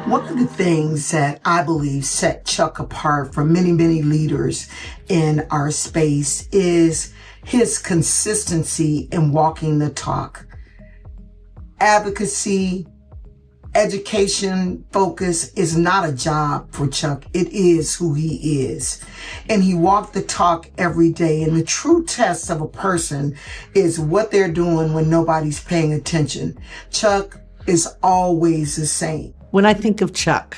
One of the things that I believe set Chuck apart from many, many leaders in our space is his consistency in walking the talk. Advocacy, education focus is not a job for Chuck. It is who he is. And he walked the talk every day. And the true test of a person is what they're doing when nobody's paying attention. Chuck is always the same. When I think of Chuck,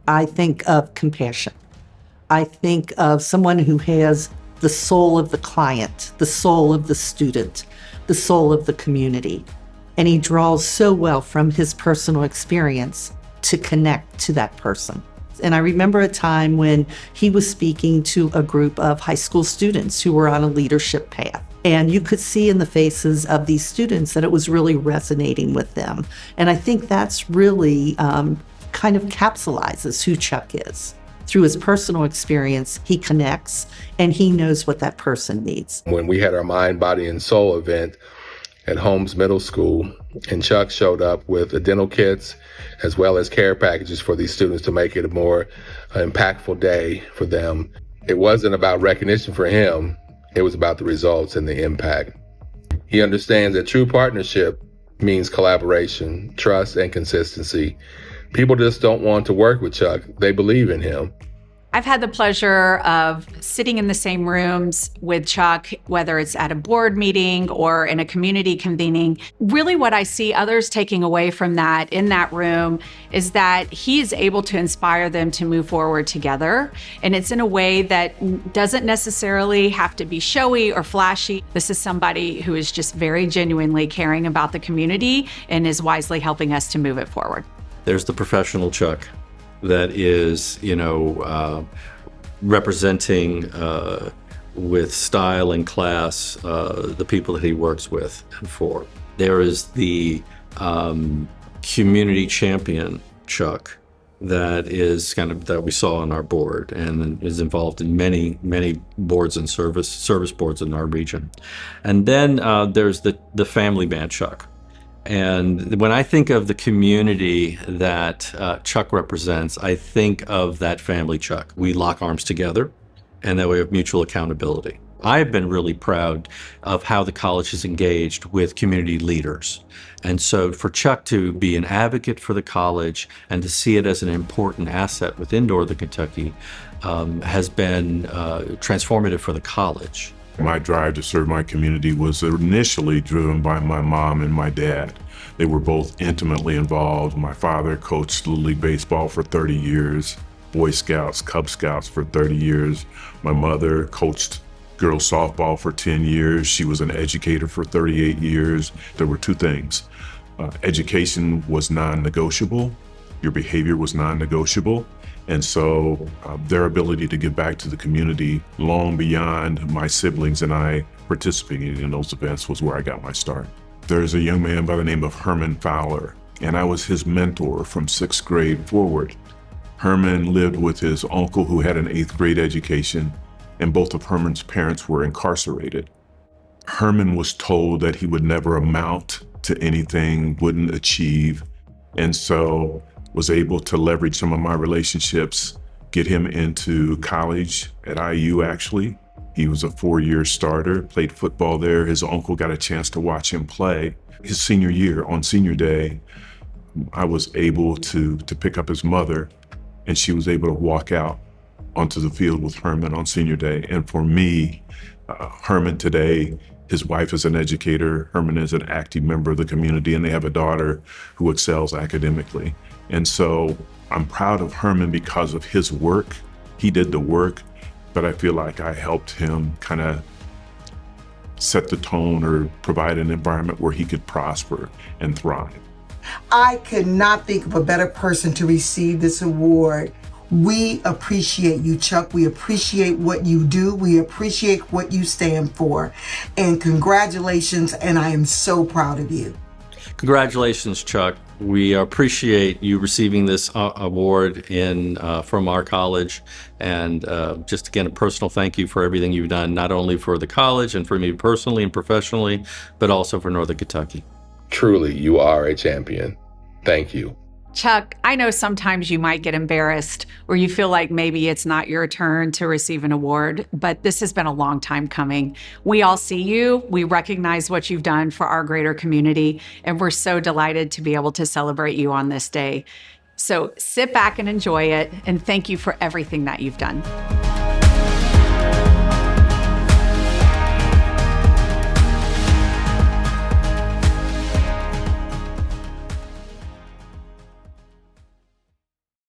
I think of compassion. I think of someone who has the soul of the client, the soul of the student, the soul of the community. And he draws so well from his personal experience to connect to that person. And I remember a time when he was speaking to a group of high school students who were on a leadership path. And you could see in the faces of these students that it was really resonating with them. And I think that's really kind of capsulizes who Chuck is. Through his personal experience, he connects and he knows what that person needs. When we had our Mind, Body, and Soul event at Holmes Middle School, and Chuck showed up with the dental kits as well as care packages for these students to make it a more impactful day for them. It wasn't about recognition for him. It was about the results and the impact. He understands that true partnership means collaboration, trust, and consistency. People just don't want to work with Chuck. They believe in him. I've had the pleasure of sitting in the same rooms with Chuck, whether it's at a board meeting or in a community convening. Really what I see others taking away from that in that room is that he is able to inspire them to move forward together. And it's in a way that doesn't necessarily have to be showy or flashy. This is somebody who is just very genuinely caring about the community and is wisely helping us to move it forward. There's the professional Chuck that is, representing with style and class the people that he works with and for. There is the community champion Chuck that is that we saw on our board and is involved in many boards and service boards in our region. And then there's the family man Chuck. And when I think of the community that Chuck represents, I think of that family Chuck. We lock arms together, and that we have mutual accountability. I've been really proud of how the college has engaged with community leaders. And so for Chuck to be an advocate for the college and to see it as an important asset within Northern Kentucky has been transformative for the college. My drive to serve my community was initially driven by my mom and my dad. They were both intimately involved. My father coached Little League Baseball for 30 years, Boy Scouts, Cub Scouts for 30 years. My mother coached girls softball for 10 years. She was an educator for 38 years. There were two things. Education was non-negotiable. Your behavior was non-negotiable. And so their ability to give back to the community long beyond my siblings and I participating in those events was where I got my start. There's a young man by the name of Herman Fowler, and I was his mentor from 6th grade forward. Herman lived with his uncle who had an 8th grade education, and both of Herman's parents were incarcerated. Herman was told that he would never amount to anything, wouldn't achieve, and so was able to leverage some of my relationships, get him into college at IU actually. He was a 4-year starter, played football there. His uncle got a chance to watch him play. His senior year, on senior day, I was able to pick up his mother, and she was able to walk out onto the field with Herman on senior day. And for me, Herman today, his wife is an educator. Herman is an active member of the community, and they have a daughter who excels academically. And so I'm proud of Herman because of his work. He did the work, but I feel like I helped him kind of set the tone or provide an environment where he could prosper and thrive. I could not think of a better person to receive this award. We appreciate you, Chuck. We appreciate what you do. We appreciate what you stand for. And congratulations, and I am so proud of you. Congratulations, Chuck. We appreciate you receiving this award from our college. And just again, a personal thank you for everything you've done, not only for the college and for me personally and professionally, but also for Northern Kentucky. Truly, you are a champion. Thank you. Chuck, I know sometimes you might get embarrassed or you feel like maybe it's not your turn to receive an award, but this has been a long time coming. We all see you. We recognize what you've done for our greater community, and we're so delighted to be able to celebrate you on this day. So sit back and enjoy it, and thank you for everything that you've done.